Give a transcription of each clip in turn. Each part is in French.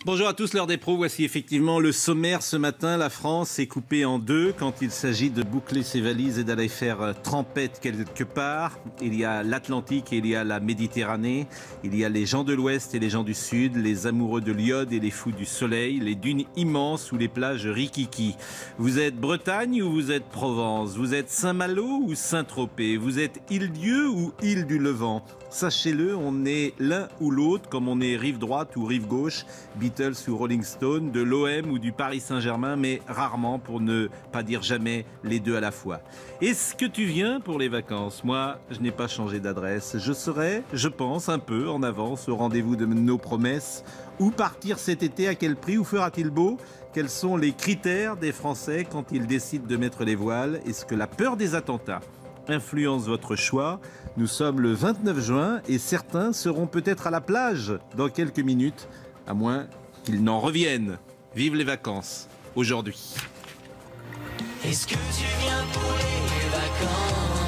Bonjour à tous, l'heure des pros. Voici effectivement le sommaire ce matin. La France est coupée en deux quand il s'agit de boucler ses valises et d'aller faire trempette quelque part. Il y a l'Atlantique et il y a la Méditerranée. Il y a les gens de l'Ouest et les gens du Sud, les amoureux de l'iode et les fous du soleil, les dunes immenses ou les plages rikiki. Vous êtes Bretagne ou vous êtes Provence? Vous êtes Saint-Malo ou Saint-Tropez? Vous êtes Île-Dieu ou Île du Levant? Sachez-le, on est l'un ou l'autre, comme on est rive droite ou rive gauche, Beatles ou Rolling Stone, de l'OM ou du Paris Saint-Germain, mais rarement, pour ne pas dire jamais, les deux à la fois. Est-ce que tu viens pour les vacances? Moi, je n'ai pas changé d'adresse. Je serai, je pense, un peu en avance au rendez-vous de nos promesses. Où partir cet été? À quel prix? Où fera-t-il beau? Quels sont les critères des Français quand ils décident de mettre les voiles? Est-ce que la peur des attentats influence votre choix? Nous sommes le 29 juin et certains seront peut-être à la plage dans quelques minutes, à moins qu'ils n'en reviennent. Vive les vacances, aujourd'hui. Est-ce que tu viens pour les vacances?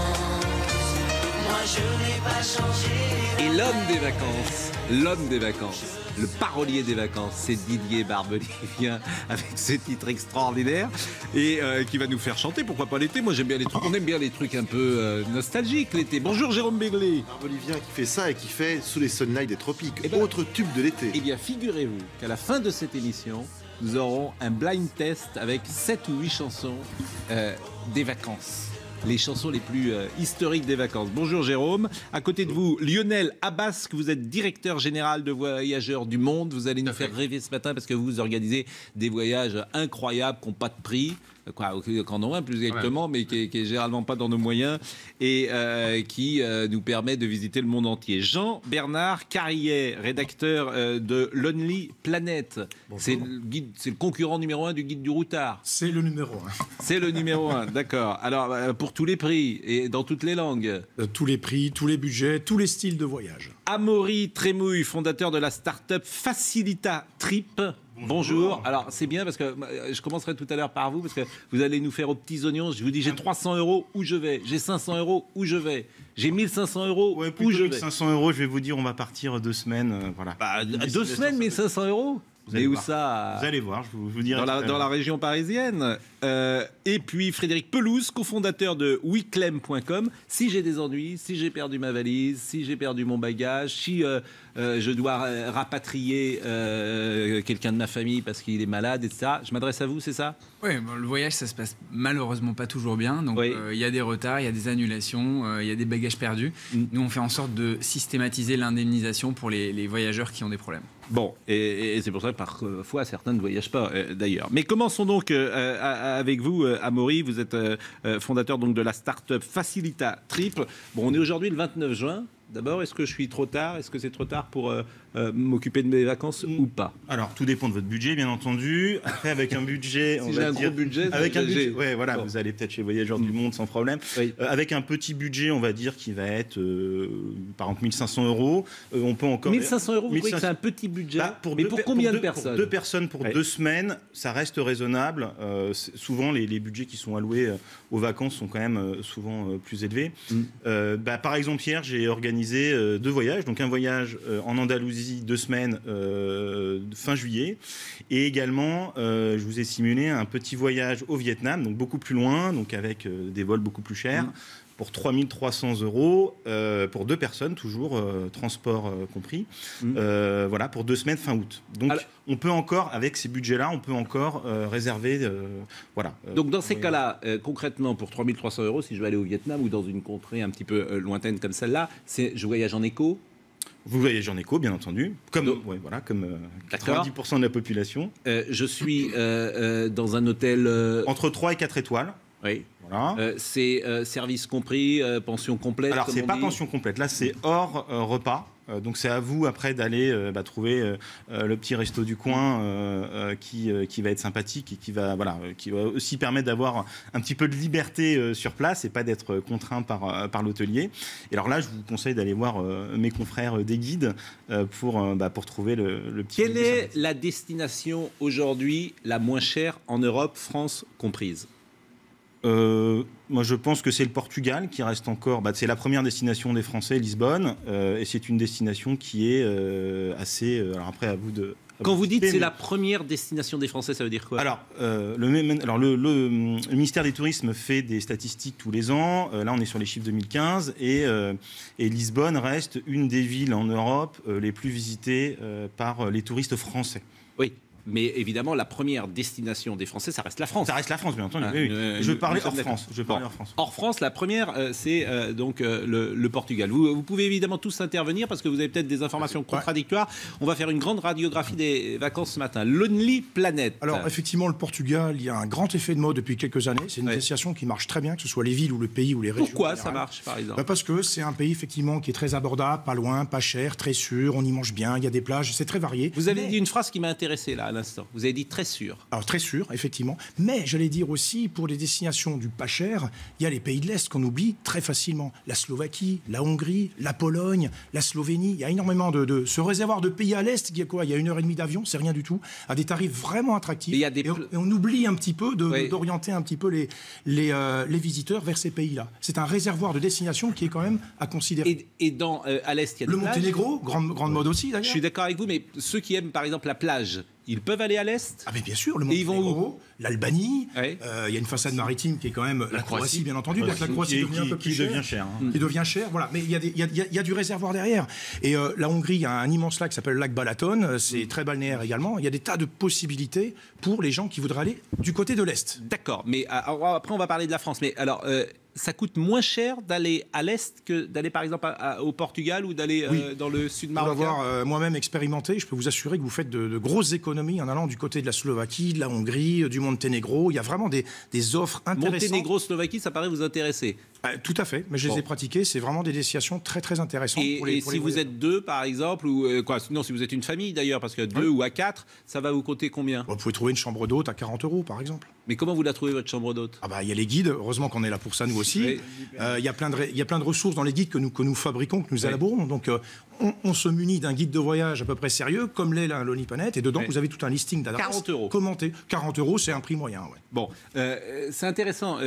Moi je n'ai pas changé. Et l'homme des vacances, le parolier des vacances, c'est Didier Barbelivien qui vient avec ce titre extraordinaire et qui va nous faire chanter. Pourquoi pas l'été? Moi j'aime bien les trucs, on aime bien les trucs un peu nostalgiques l'été. Bonjour Jérôme Béglé. Barbelivien qui fait ça et qui fait Sous les sunlights des tropiques, autre tube de l'été. Eh bien figurez-vous qu'à la fin de cette émission, nous aurons un blind test avec 7 ou 8 chansons des vacances. Les chansons les plus historiques des vacances. Bonjour Jérôme. À côté de vous, Lionel Abbas, que vous êtes directeur général de Voyageurs du Monde. Vous allez nous faire rêver ce matin parce que vous organisez des voyages incroyables qui n'ont pas de prix. Qu'en ont un plus exactement, mais qui est généralement pas dans nos moyens et qui nous permet de visiter le monde entier. Jean-Bernard Carrier, rédacteur de Lonely Planet. C'est le concurrent numéro 1 du guide du routard. C'est le numéro 1. C'est le numéro 1, d'accord. Alors, pour tous les prix et dans toutes les langues. Tous les prix, tous les budgets, tous les styles de voyage. Amaury Trémouille, fondateur de la start-up Facilita Trip. Bonjour. Alors, c'est bien parce que je commencerai tout à l'heure par vous parce que vous allez nous faire aux petits oignons. Je vous dis, j'ai 300 € où je vais. J'ai 500 € où je vais. J'ai 1500 € où je vais. 500 €, je vais vous dire, on va partir 2 semaines. Voilà. 2 semaines, 1500 €. Et où ça? Vous allez voir, je vous dirai. Dans la région parisienne. Et puis Frédéric Pelouse, cofondateur de weclaim.com. Si j'ai des ennuis, si j'ai perdu ma valise, si j'ai perdu mon bagage, si je dois rapatrier quelqu'un de ma famille parce qu'il est malade, etc. Je m'adresse à vous, c'est ça? Oui, le voyage, ça se passe malheureusement pas toujours bien. Donc, il y a des retards, il y a des annulations, il y a des bagages perdus. Nous, on fait en sorte de systématiser l'indemnisation pour les voyageurs qui ont des problèmes. Bon, et c'est pour ça que parfois certains ne voyagent pas d'ailleurs. Mais commençons donc avec vous, Amaury. Vous êtes fondateur donc de la start-up Facilita Trip. Bon, on est aujourd'hui le 29 juin. D'abord, est-ce que je suis trop tard? Est-ce que c'est trop tard pour m'occuper de mes vacances ou pas? Alors, tout dépend de votre budget, bien entendu. Après, avec un budget, si j'ai un gros budget, avec un budget, ouais, voilà, vous allez peut-être chez Voyageurs du Monde sans problème. Oui. Avec un petit budget, on va dire, qui va être, par exemple, 1500 €. On peut encore. 1500 €, vous croyez que c'est un petit budget? Mais pour combien de personnes? Pour 2 personnes, pour 2 semaines, ça reste raisonnable. Souvent, les budgets qui sont alloués aux vacances sont quand même souvent plus élevés. Par exemple, hier, j'ai organisé 2 voyages. Donc, un voyage en Andalousie, 2 semaines, fin juillet. Et également, je vous ai simulé un petit voyage au Vietnam, donc beaucoup plus loin, donc avec des vols beaucoup plus chers. Pour 3300 € pour 2 personnes, toujours transport compris. Voilà, pour 2 semaines fin août. Donc, on peut encore, avec ces budgets-là, on peut encore réserver. Voilà. Donc, dans ces cas-là, concrètement, pour 3300 €, si je vais aller au Vietnam ou dans une contrée un petit peu lointaine comme celle-là, je voyage en éco? Vous voyagez en éco, bien entendu, comme 90% de la population. Je suis dans un hôtel... Entre 3 et 4 étoiles. Oui. Voilà. C'est service compris, pension complète. Alors, c'est pas pension complète. Là, c'est hors repas. Donc, c'est à vous, après, d'aller trouver le petit resto du coin qui va être sympathique et qui va aussi permettre d'avoir un petit peu de liberté sur place et pas d'être contraint par l'hôtelier. Et alors là, je vous conseille d'aller voir mes confrères des guides pour trouver le petit... Quelle est la destination aujourd'hui la moins chère en Europe, France comprise? Moi, je pense que c'est le Portugal qui reste encore. C'est la première destination des Français, Lisbonne, et c'est une destination qui est assez. Alors après, à vous de. Quand vous dites c'est la première destination des Français, ça veut dire quoi? Alors, le ministère des Tourismes fait des statistiques tous les ans. Là, on est sur les chiffres 2015, et Lisbonne reste une des villes en Europe les plus visitées par les touristes français. Oui. Mais évidemment, la première destination des Français, ça reste la France. Ça reste la France, bien entendu. Oui. Je parlais hors France. Hors France, la première, c'est donc le Portugal. Vous pouvez évidemment tous intervenir parce que vous avez peut-être des informations contradictoires. On va faire une grande radiographie des vacances ce matin. Lonely Planet. Alors, effectivement, le Portugal, il y a un grand effet de mode depuis quelques années. C'est une destination qui marche très bien, que ce soit les villes ou le pays ou les régions. Pourquoi ça marche, par exemple? Parce que c'est un pays, effectivement, qui est très abordable, pas loin, pas cher, très sûr. On y mange bien, il y a des plages, c'est très varié. Vous avez dit une phrase qui m'a intéressé, là, à l'instant. Vous avez dit très sûr. Alors très sûr, effectivement. Mais j'allais dire aussi, pour les destinations du pas cher, il y a les pays de l'Est qu'on oublie très facilement. La Slovaquie, la Hongrie, la Pologne, la Slovénie. Il y a énormément de ce réservoir de pays à l'Est qui est quoi? Il y a 1h30 d'avion, c'est rien du tout, à des tarifs vraiment attractifs. Et on oublie un petit peu d'orienter un petit peu les visiteurs vers ces pays-là. C'est un réservoir de destination qui est quand même à considérer. Et à l'Est, il y a des plages. Le Monténégro, grande mode aussi d'ailleurs. Je suis d'accord avec vous, mais ceux qui aiment par exemple la plage, ils peuvent aller à l'Est? Ah mais bien sûr, le Monténégro, l'Albanie, il y a une façade maritime qui est quand même la Croatie, bien entendu, bien que la Croatie devient un peu plus cher. Qui devient cher, voilà. Mais il y a du réservoir derrière. Et la Hongrie, il y a un immense lac qui s'appelle le lac Balaton, c'est très balnéaire également. Il y a des tas de possibilités pour les gens qui voudraient aller du côté de l'Est. D'accord, mais après on va parler de la France. Mais alors, ça coûte moins cher d'aller à l'Est que d'aller par exemple au Portugal ou d'aller dans le sud marocain? Pour l'avoir moi-même expérimenté, je peux vous assurer que vous faites de grosses économies en allant du côté de la Slovaquie, de la Hongrie, du Monténégro. Il y a vraiment des offres intéressantes. Monténégro, Slovaquie, ça paraît vous intéresser? Tout à fait, mais je les ai pratiquées. C'est vraiment des destinations très très intéressantes. Et si vous êtes deux, par exemple, ou non, si vous êtes une famille d'ailleurs, parce que 2 ou à 4, ça va vous coûter combien? Vous pouvez trouver une chambre d'hôte à 40 €, par exemple. Mais comment vous la trouvez, votre chambre d'hôte? Il y a les guides. Heureusement qu'on est là pour ça, nous aussi. Il y a plein de ressources dans les guides que nous fabriquons, que nous élaborons. Donc, on se munit d'un guide de voyage à peu près sérieux, comme l'est la Lonely Planet. Et dedans, vous avez tout un listing d'adresses. 40 €. Commenté. 40 €, c'est un prix moyen. Bon, c'est intéressant,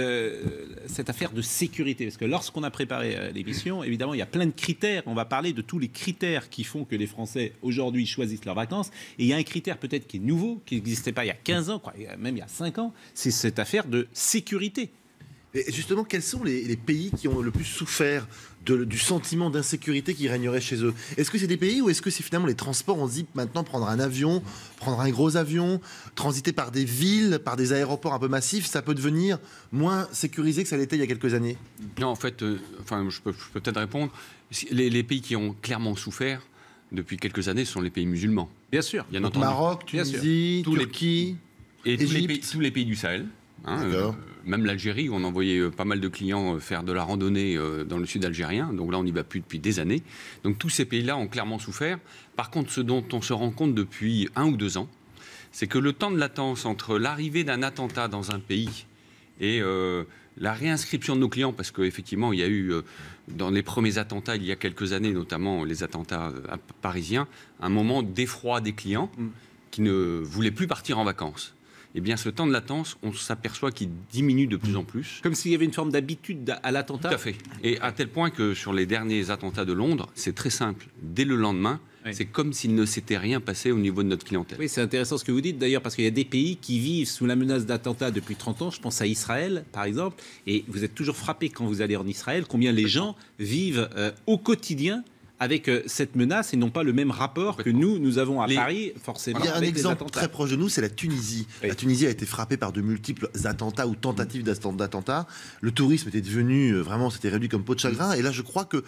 cette affaire de sécurité. Parce que lorsqu'on a préparé l'émission, évidemment, il y a plein de critères. On va parler de tous les critères qui font que les Français, aujourd'hui, choisissent leurs vacances. Et il y a un critère peut-être qui est nouveau, qui n'existait pas il y a 15 ans, même il y a 5 ans. C'est cette affaire de sécurité. Et justement, quels sont les pays qui ont le plus souffert du sentiment d'insécurité qui régnerait chez eux? Est-ce que c'est des pays ou est-ce que c'est finalement les transports? On se dit maintenant prendre un avion, prendre un gros avion, transiter par des villes, par des aéroports un peu massifs, ça peut devenir moins sécurisé que ça l'était il y a quelques années? Non, en fait, je peux peut-être répondre. Les pays qui ont clairement souffert depuis quelques années sont les pays musulmans. Bien sûr. Bien entendu. Maroc, Tunisie, Turquie, et Égypte. tous les pays du Sahel. Même l'Algérie, où on envoyait pas mal de clients faire de la randonnée dans le sud algérien. Donc là, on n'y va plus depuis des années. Donc tous ces pays-là ont clairement souffert. Par contre, ce dont on se rend compte depuis 1 ou 2 ans, c'est que le temps de latence entre l'arrivée d'un attentat dans un pays et la réinscription de nos clients, parce qu'effectivement, il y a eu, dans les premiers attentats, il y a quelques années, notamment les attentats parisiens, un moment d'effroi des clients qui ne voulaient plus partir en vacances. Eh bien, ce temps de latence, on s'aperçoit qu'il diminue de plus en plus. Comme s'il y avait une forme d'habitude à l'attentat. Tout à fait. Et à tel point que sur les derniers attentats de Londres, c'est très simple. Dès le lendemain, c'est comme s'il ne s'était rien passé au niveau de notre clientèle. Oui, c'est intéressant ce que vous dites d'ailleurs, parce qu'il y a des pays qui vivent sous la menace d'attentats depuis 30 ans. Je pense à Israël, par exemple. Et vous êtes toujours frappé quand vous allez en Israël, combien les gens vivent au quotidien avec cette menace et non pas le même rapport que nous avons à Paris, forcément. Il y a un avec exemple très proche de nous, c'est la Tunisie. La Tunisie a été frappée par de multiples attentats ou tentatives d'attentats. Le tourisme était devenu, vraiment, c'était réduit comme peau de chagrin. Et là, je crois que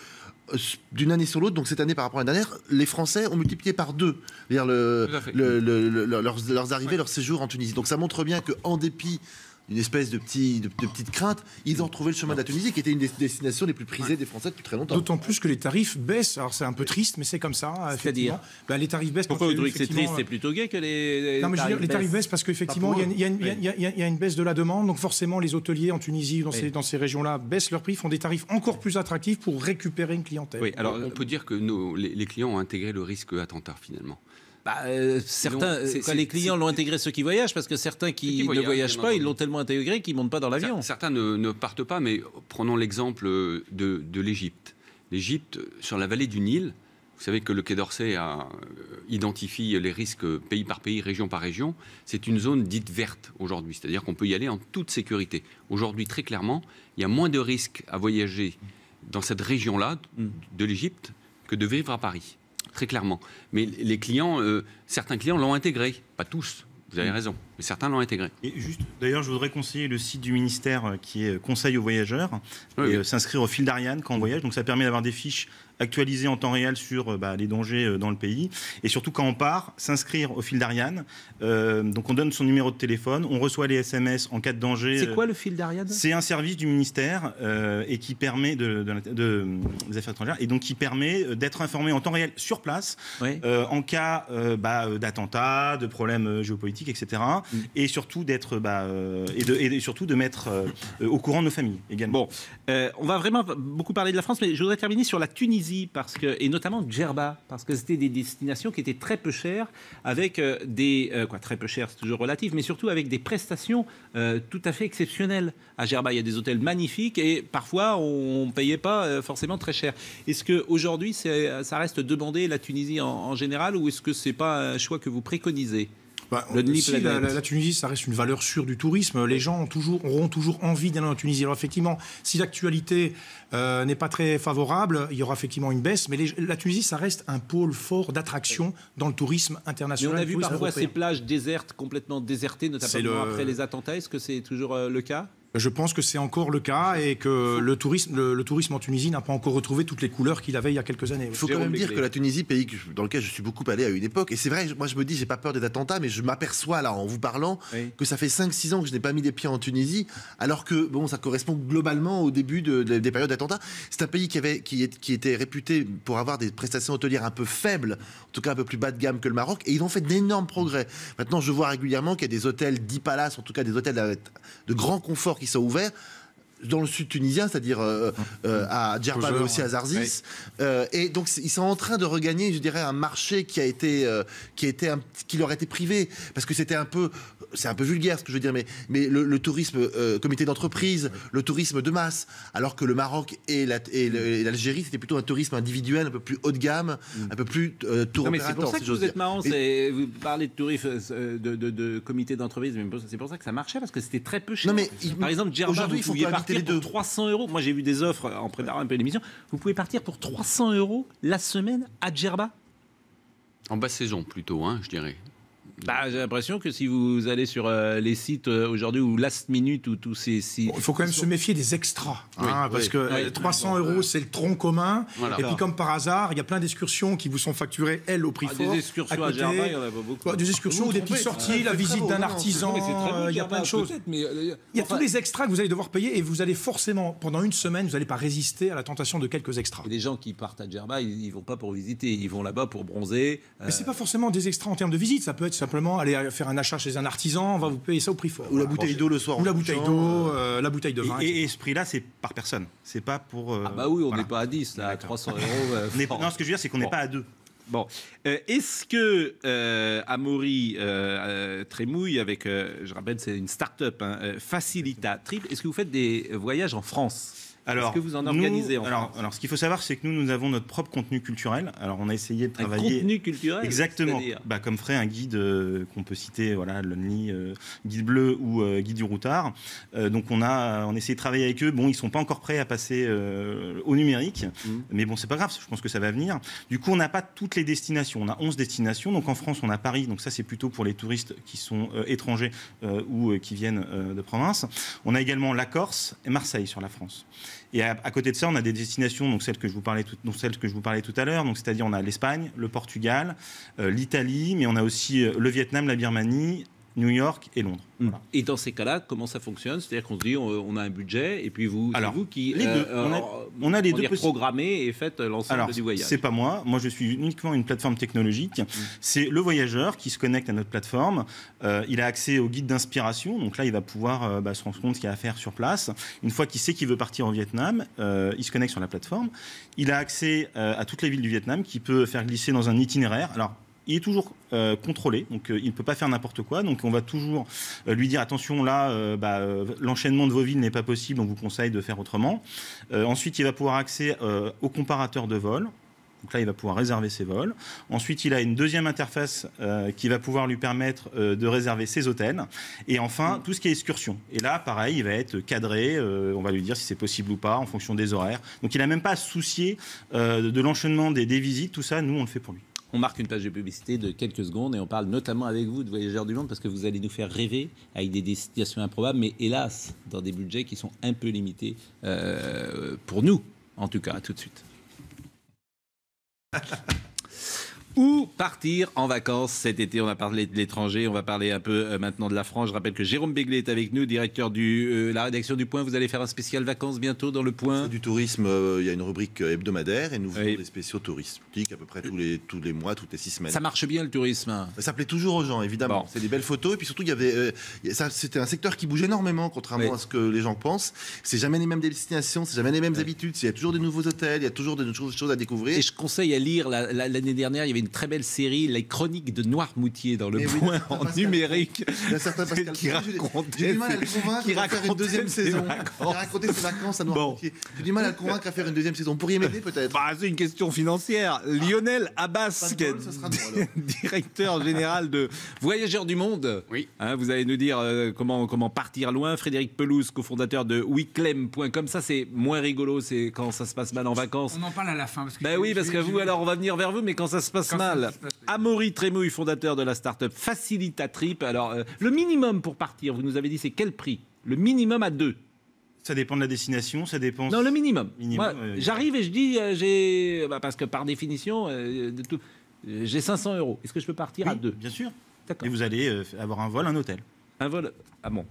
d'une année sur l'autre, donc cette année par rapport à l'année dernière, les Français ont multiplié par 2 leurs arrivées, leurs séjours en Tunisie. Donc ça montre bien qu'en dépit une espèce de petite crainte, ils ont retrouvé le chemin de la Tunisie, qui était une des destinations les plus prisées des Français depuis très longtemps. D'autant plus que les tarifs baissent. Alors c'est un peu triste, mais c'est comme ça. C'est-à-dire les tarifs baissent. Pourquoi vous trouvez que c'est triste? C'est plutôt gai que les tarifs baissent parce qu'effectivement, il y a une baisse de la demande. Donc forcément, les hôteliers en Tunisie, dans ces régions-là, baissent leurs prix, font des tarifs encore plus attractifs pour récupérer une clientèle. Oui, alors on peut dire que les clients ont intégré le risque attentat, finalement. Les clients l'ont intégré, ceux qui voyagent, parce que certains qui ne voyagent pas, ils l'ont tellement intégré qu'ils ne montent pas dans l'avion. Certains ne partent pas, mais prenons l'exemple de l'Égypte. L'Égypte, sur la vallée du Nil, vous savez que le Quai d'Orsay identifie les risques pays par pays, région par région. C'est une zone dite verte aujourd'hui, c'est-à-dire qu'on peut y aller en toute sécurité. Aujourd'hui, très clairement, il y a moins de risques à voyager dans cette région-là de l'Égypte que de vivre à Paris, très clairement. Mais les clients, certains clients l'ont intégré, pas tous. Vous avez raison, mais certains l'ont intégré. Et juste, d'ailleurs, je voudrais conseiller le site du ministère qui est Conseil aux voyageurs et s'inscrire au fil d'Ariane quand on voyage. Donc ça permet d'avoir des fiches actualisées en temps réel sur les dangers dans le pays. Et surtout quand on part, s'inscrire au fil d'Ariane. Donc on donne son numéro de téléphone, on reçoit les SMS en cas de danger. C'est quoi le fil d'Ariane ? C'est un service du ministère et qui permet des Affaires étrangères et donc qui permet d'être informé en temps réel sur place en cas d'attentats, de problèmes géopolitiques, etc. Et surtout d'être et surtout de mettre au courant de nos familles également. Bon, on va vraiment beaucoup parler de la France, mais je voudrais terminer sur la Tunisie et notamment Djerba, parce que c'était des destinations qui étaient très peu chères, avec très peu chères, c'est toujours relatif, mais surtout avec des prestations tout à fait exceptionnelles. À Djerba, il y a des hôtels magnifiques et parfois on ne payait pas forcément très cher. Est-ce qu'aujourd'hui ça reste demandé, la Tunisie en général, ou est-ce que ce n'est pas un choix que vous préconisez ? La Tunisie, ça reste une valeur sûre du tourisme. Les gens auront toujours envie d'aller en Tunisie. Alors effectivement, si l'actualité n'est pas très favorable, il y aura effectivement une baisse. Mais la Tunisie, ça reste un pôle fort d'attraction dans le tourisme international. Mais on a vu parfois ces plages désertes, complètement désertées, notamment après les attentats. Est-ce que c'est toujours le cas ? Je pense que c'est encore le cas et que le tourisme en Tunisie n'a pas encore retrouvé toutes les couleurs qu'il avait il y a quelques années. Il faut quand même dire que la Tunisie, pays dans lequel je suis beaucoup allé à une époque, et c'est vrai, moi je me dis, j'ai pas peur des attentats, mais je m'aperçois là en vous parlant que ça fait 5-6 ans que je n'ai pas mis les pieds en Tunisie, alors que ça correspond globalement au début des périodes d'attentats. C'est un pays qui était réputé pour avoir des prestations hôtelières un peu faibles, en tout cas un peu plus bas de gamme que le Maroc, et ils ont fait d'énormes progrès. Maintenant, je vois régulièrement qu'il y a des hôtels 10 palaces, en tout cas des hôtels de grand confort qui sont ouverts dans le sud tunisien, c'est-à-dire à Djerba, mais aussi à Zarzis. Et donc, ils sont en train de regagner, je dirais, un marché qui leur a été privé, parce que c'est un peu vulgaire ce que je veux dire, mais le tourisme comité d'entreprise, le tourisme de masse, alors que le Maroc et l'Algérie, c'était plutôt un tourisme individuel, un peu plus haut de gamme, un peu plus tour opérateur. C'est pour ça que vous êtes marrant, vous parlez de tourisme, de comité d'entreprise, mais c'est pour ça que ça marchait, parce que c'était très peu cher. Par exemple, Djerba, vous pouviez partir pour 300 €. Moi, j'ai vu des offres en préparant un peu l'émission. Vous pouvez partir pour 300 € la semaine à Djerba. En basse saison, plutôt, je dirais. J'ai l'impression que si vous allez sur les sites aujourd'hui ou Last Minute ou tous ces sites... Il faut quand même se méfier des extras, parce que 300 €, c'est le tronc commun. Voilà. Et puis comme par hasard, il y a plein d'excursions qui vous sont facturées, elles, au prix fort. Des excursions à Djerba, il n'y en a pas beaucoup. Des excursions ou des petites sorties, la visite d'un artisan, il y a plein de choses. Il y a tous les extras que vous allez devoir payer et vous allez forcément, pendant une semaine, vous n'allez pas résister à la tentation de quelques extras. Et les gens qui partent à Djerba, ils ne vont pas pour visiter, ils vont là-bas pour bronzer. Mais ce n'est pas forcément des extras en termes de visite, ça peut être simplement aller faire un achat chez un artisan, on va vous payer ça au prix fort. Ou la bouteille d'eau le soir. Ou la bouteille d'eau, la bouteille de vin. Et ce prix-là, c'est par personne. C'est pas pour. Oui, on n'est pas à 10, là, à 300 €. Non, ce que je veux dire, c'est qu'on n'est pas à 2. Bon. Est-ce que Amaury Trémouille, avec, je rappelle, c'est une start-up, Facilita Trip, est-ce que vous faites des voyages en France ? Est-ce que vous en organisez en France ? Alors, ce qu'il faut savoir, c'est que nous avons notre propre contenu culturel. Alors, on a essayé de travailler... Un contenu culturel ? Exactement. Comme ferait un guide qu'on peut citer, Lonely, Guide Bleu ou Guide du Routard. Donc, on a essayé de travailler avec eux. Bon, ils ne sont pas encore prêts à passer au numérique. Mais bon, c'est pas grave, je pense que ça va venir. Du coup, on n'a pas toutes les destinations. On a 11 destinations. Donc, en France, on a Paris. Donc, ça, c'est plutôt pour les touristes qui sont étrangers ou qui viennent de province. On a également la Corse et Marseille sur la France. Et à côté de ça, on a des destinations, donc celles que je vous parlais tout à l'heure, donc c'est-à-dire on a l'Espagne, le Portugal, l'Italie, mais on a aussi le Vietnam, la Birmanie, New York et Londres. Voilà. Et dans ces cas-là, comment ça fonctionne ? C'est-à-dire qu'on se dit, on a un budget, et puis vous qui les deux. On a les deux programmez et faites l'ensemble du voyage. C'est pas moi. Moi, je suis uniquement une plateforme technologique. C'est le voyageur qui se connecte à notre plateforme. Il a accès au guide d'inspiration. Donc là, il va pouvoir se rendre compte ce qu'il y a à faire sur place. Une fois qu'il sait qu'il veut partir au Vietnam, il se connecte sur la plateforme. Il a accès à toutes les villes du Vietnam qu'il peut faire glisser dans un itinéraire. Alors, il est toujours contrôlé, donc il ne peut pas faire n'importe quoi. Donc on va toujours lui dire attention là, l'enchaînement de vos villes n'est pas possible, on vous conseille de faire autrement. Ensuite, il va pouvoir accéder au comparateur de vol. Donc là, il va pouvoir réserver ses vols. Ensuite, il a une deuxième interface qui va pouvoir lui permettre de réserver ses hôtels. Et enfin, tout ce qui est excursion. Et là, pareil, il va être cadré. On va lui dire si c'est possible ou pas en fonction des horaires. Donc, il n'a même pas à se soucier de l'enchaînement des visites. Tout ça, nous, on le fait pour lui. On marque une page de publicité de quelques secondes et on parle notamment avec vous de Voyageurs du Monde parce que vous allez nous faire rêver avec des destinations improbables, mais hélas, dans des budgets qui sont un peu limités pour nous, en tout cas. À tout de suite. Où partir en vacances cet été? On a parlé de l'étranger, on va parler un peu maintenant de la France. Je rappelle que Jérôme Béglé est avec nous, directeur de la rédaction du Point. Vous allez faire un spécial vacances bientôt dans le Point. C'est du tourisme, il y a une rubrique hebdomadaire et nous faisons des spéciaux touristiques à peu près tous les mois, toutes les 6 semaines. Ça marche bien le tourisme? Ça plaît toujours aux gens, évidemment. Bon. C'est des belles photos et puis surtout, il y avait, c'était un secteur qui bouge énormément, contrairement à ce que les gens pensent. C'est jamais les mêmes destinations, c'est jamais les mêmes habitudes. Il y a toujours des nouveaux hôtels, il y a toujours des choses à découvrir. Et je conseille à lire, l'année dernière, il y avait une très belle série, Les Chroniques de Noirmoutier dans le Point en numérique. Il y a certains Pascal qui racontait. J'ai du mal à le convaincre de faire une deuxième saison. Il a raconté ses vacances à Noirmoutier. J'ai du mal à le convaincre à faire une deuxième saison. Vous pourriez m'aider peut-être? C'est une question financière. Lionel Abbas, directeur général de Voyageurs du Monde. Oui. Vous allez nous dire comment partir loin. Frédéric Pelouse, cofondateur de weeklem.com. Ça, c'est moins rigolo, c'est quand ça se passe mal en vacances. On en parle à la fin. Parce que oui, parce que vous, alors, on va venir vers vous, mais quand ça se passe mal. Amaury Trémouille, fondateur de la start-up Facilitatrip. Alors, le minimum pour partir, vous nous avez dit, c'est quel prix? Le minimum à 2. Ça dépend de la destination, ça dépend... Non, le minimum. Moi, j'arrive et je dis, parce que par définition, j'ai 500 €. Est-ce que je peux partir à 2? Bien sûr. D'accord. Et vous allez avoir un vol, un hôtel. Un vol? Ah bon.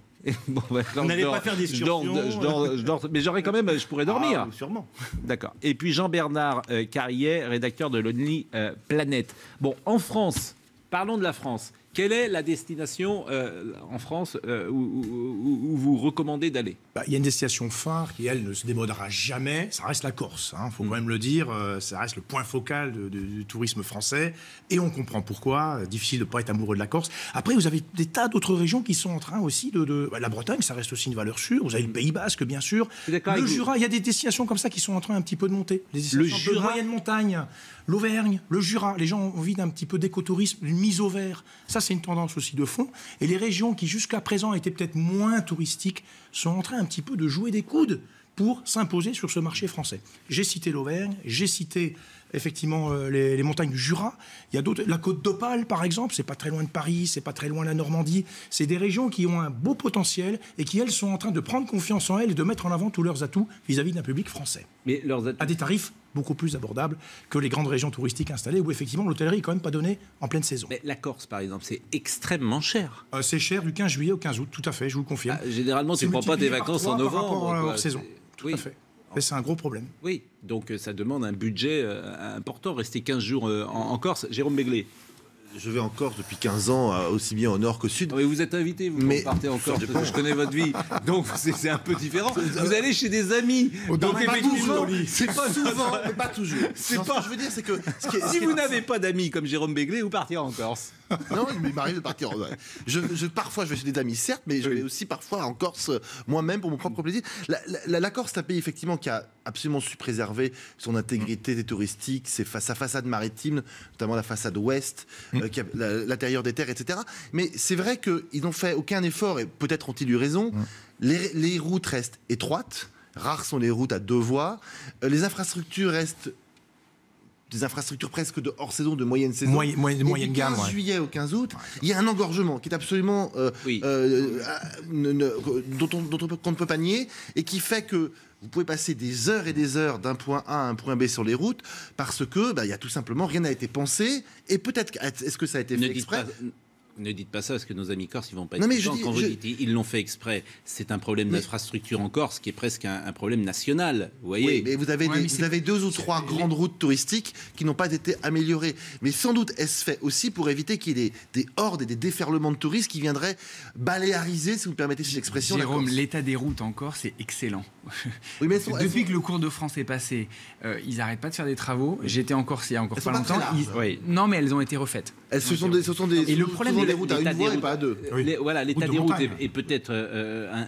Vous n'allez pas faire d'excursion. Je dors, mais j'aurais quand même, je pourrais dormir. Sûrement. D'accord. Et puis Jean-Bernard Carrier, rédacteur de Lonely Planet. Bon, en France, parlons de la France. Quelle est la destination en France où vous recommandez d'aller? Il y a une destination phare qui, elle, ne se démodera jamais. Ça reste la Corse. Il faut quand même le dire. Ça reste le point focal du tourisme français. Et on comprend pourquoi. Difficile de ne pas être amoureux de la Corse. Après, vous avez des tas d'autres régions qui sont en train aussi la Bretagne, ça reste aussi une valeur sûre. Vous avez le Pays Basque, bien sûr. Le Jura, il y a des destinations comme ça qui sont en train un petit peu de monter. Des destinations de moyenne montagne. L'Auvergne, le Jura. Les gens ont envie d'un petit peu d'écotourisme, une mise au vert. Ça, c'est une tendance aussi de fond. Et les régions qui, jusqu'à présent, étaient peut-être moins touristiques, sont en train un petit peu de jouer des coudes pour s'imposer sur ce marché français. J'ai cité l'Auvergne, j'ai cité effectivement les montagnes du Jura. Il y a d'autres, la côte d'Opale, par exemple, c'est pas très loin de Paris, c'est pas très loin de la Normandie. C'est des régions qui ont un beau potentiel et qui, elles, sont en train de prendre confiance en elles et de mettre en avant tous leurs atouts vis-à-vis d'un public français. Mais leurs atouts... À des tarifs beaucoup plus abordables que les grandes régions touristiques installées où, effectivement, l'hôtellerie n'est quand même pas donnée en pleine saison. Mais la Corse, par exemple, c'est extrêmement cher. C'est cher du 15 juillet au 15 août, tout à fait, je vous le confirme. Généralement, tu ne prends pas tes vacances en novembre. Par rapport hors saison, tout à fait. Et c'est un gros problème. Oui, donc ça demande un budget important. Rester 15 jours en Corse. Jérôme Béglé. Je vais en Corse depuis 15 ans, aussi bien au nord qu'au sud. Oui, vous êtes invité, vous partez en Corse, parce que je connais votre vie. Donc c'est un peu différent. Vous allez chez des amis. Donc effectivement, c'est pas souvent, mais pas toujours. Ce que je veux dire, c'est que... Si vous n'avez pas d'amis comme Jérôme Béglé, vous partez en Corse. Non, il m'arrive de partir. Parfois, je vais chez des amis, certes, mais je vais aussi parfois en Corse moi-même pour mon propre plaisir. La Corse, c'est un pays effectivement qui a absolument su préserver son intégrité touristique, sa façade maritime, notamment la façade ouest, l'intérieur des terres, etc. Mais c'est vrai qu'ils n'ont fait aucun effort, et peut-être ont-ils eu raison. Les routes restent étroites, rares sont les routes à 2 voies, les infrastructures restent des infrastructures presque de hors saison, de moyenne saison. Moyenne gamme. Du 15 juillet au 15 août, il y a un engorgement qui est absolument qu'on ne peut pas nier et qui fait que vous pouvez passer des heures et des heures d'un point A à un point B sur les routes parce que il y a tout simplement rien n'a été pensé et peut-être est-ce que ça a été fait exprès? Ne dites pas ça parce que nos amis corses ils vont pas être contents. Quand vous dites ils l'ont fait exprès, c'est un problème d'infrastructure en Corse qui est presque un problème national. Vous voyez. Oui, mais vous avez 2 ou 3 grandes routes touristiques qui n'ont pas été améliorées. Mais sans doute est-ce fait aussi pour éviter qu'il y ait des hordes et des déferlements de touristes qui viendraient baléariser, si vous me permettez cette expression. Jérôme, l'état des routes en Corse est excellent. Oui, mais depuis que le Cours de France est passé, ils n'arrêtent pas de faire des travaux. J'étais en Corse il y a encore pas longtemps. Non, mais elles ont été refaites. Ce sont des et le problème des routes à une voie et pas à deux. Voilà, l'état des routes est peut-être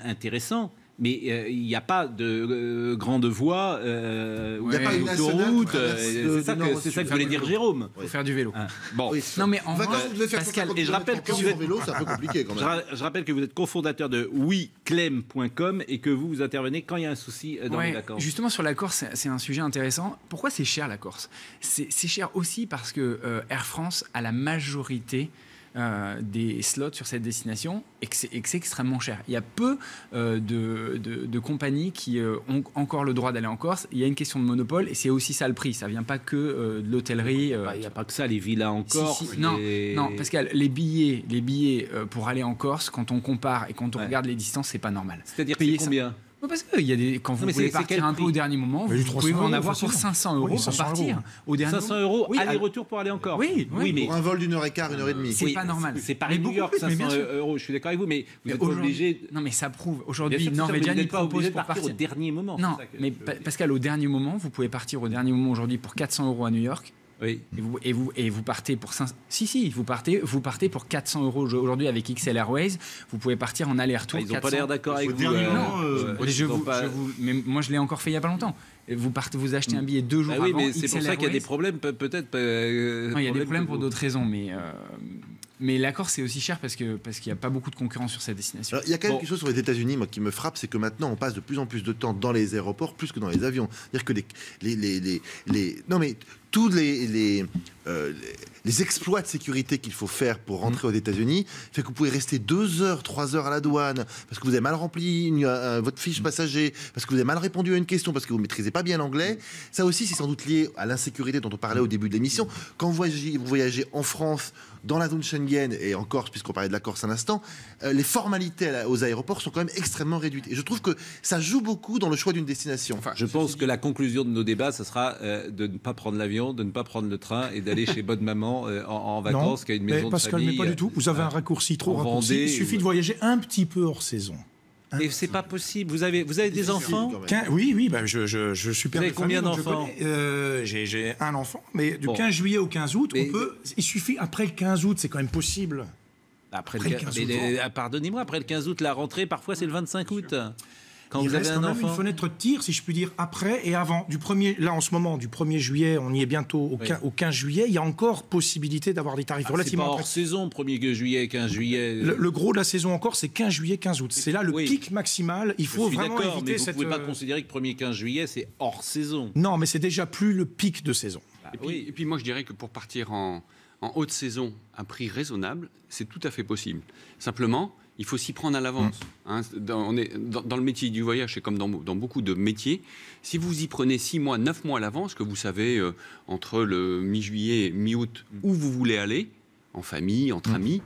intéressant. Mais il n'y a pas de grande voie, il n'y a pas une autoroute. C'est ça que voulait dire Jérôme. Il faut faire du vélo. Bon. Oui, non, mais en vrai, Pascal, et je rappelle que vélo, c'est un peu compliqué quand même. Je rappelle que vous êtes cofondateur de weclem.com et que vous intervenez quand il y a un souci dans les vacances. Justement, sur la Corse, c'est un sujet intéressant. Pourquoi c'est cher la Corse ? C'est cher aussi parce que Air France a la majorité des slots sur cette destination et que c'est extrêmement cher. Il y a peu de compagnies qui ont encore le droit d'aller en Corse. Il y a une question de monopole et c'est aussi ça le prix. Ça ne vient pas que de l'hôtellerie. Il n'y a pas que ça, les villas en Corse. Non, Pascal, les billets pour aller en Corse, quand on compare et quand on regarde les distances, c'est pas normal. C'est-à-dire payer combien ? Parce que quand vous voulez partir un peu au dernier moment, vous pouvez en avoir pour 500 € pour partir. Au dernier 500 € aller-retour pour aller en Corse. Oui, mais pour un vol d'1h15, 1h30. C'est pas normal. C'est Paris-New York, 500 €. Je suis d'accord avec vous, mais vous êtes obligé. Non, mais ça prouve. Aujourd'hui, Norwegian il propose pour partir au dernier moment. Non, mais Pascal, au dernier moment, vous pouvez partir au dernier moment aujourd'hui pour 400 € à New York. Oui. Et vous partez pour 500. Vous partez pour 400 € aujourd'hui avec XL Airways. Vous pouvez partir en aller-retour. Ils n'ont pas l'air d'accord avec vous. Mais moi, je l'ai encore fait il y a pas longtemps. Vous achetez un billet 2 jours avant. Oui, mais c'est pour ça qu'il y a des problèmes, peut-être. Il y a des problèmes pour d'autres raisons, mais la Corse, c'est aussi cher parce qu'il n'y a pas beaucoup de concurrence sur cette destination. Alors, il y a quand même quelque chose sur les États-Unis, moi, qui me frappe, c'est que maintenant, on passe de plus en plus de temps dans les aéroports, plus que dans les avions. C'est-à-dire que tous les exploits de sécurité qu'il faut faire pour rentrer aux États-Unis fait que vous pouvez rester 2 heures, 3 heures à la douane parce que vous avez mal rempli votre fiche passager, parce que vous avez mal répondu à une question, parce que vous ne maîtrisez pas bien l'anglais. Ça aussi, c'est sans doute lié à l'insécurité dont on parlait au début de l'émission. Quand vous voyagez en France, dans la zone Schengen et en Corse, puisqu'on parlait de la Corse un instant, les formalités aux aéroports sont quand même extrêmement réduites. Et je trouve que ça joue beaucoup dans le choix d'une destination. Je pense que la conclusion de nos débats, ce sera de ne pas prendre l'avion, de ne pas prendre le train et d'aller chez Bonne Maman en vacances, qui a une maison de famille. Mais pas du tout. Vous avez un raccourci trop raccourci. Il suffit de voyager un petit peu hors saison. Et c'est pas possible. Vous avez des enfants ? Oui, je suis père de famille. Vous avez combien d'enfants ? J'ai un enfant, mais du 15 juillet au 15 août, il suffit, après le 15 août, c'est quand même possible. Après le 15 août. Pardonnez-moi, après le 15 août, la rentrée, parfois c'est le 25 août. Quand vous avez un enfant. Une fenêtre de tir, si je puis dire, après et avant. Là, en ce moment, du 1er juillet, on y est bientôt au 15 juillet, il y a encore possibilité d'avoir des tarifs relativement... C'est pas hors saison, 1er juillet, 15 juillet. Le gros de la saison encore, c'est 15 juillet, 15 août. C'est là le pic maximal. Il faut vraiment éviter cette... Vous ne pouvez pas considérer que 1er 15 juillet, c'est hors saison. Non, mais c'est déjà plus le pic de saison. Et puis moi, je dirais que pour partir en haute saison à prix raisonnable, c'est tout à fait possible. Simplement, il faut s'y prendre à l'avance. Dans le métier du voyage, c'est comme dans beaucoup de métiers. Si vous y prenez 6 mois, 9 mois à l'avance, que vous savez entre le mi-juillet et mi-août où vous voulez aller, en famille, entre amis,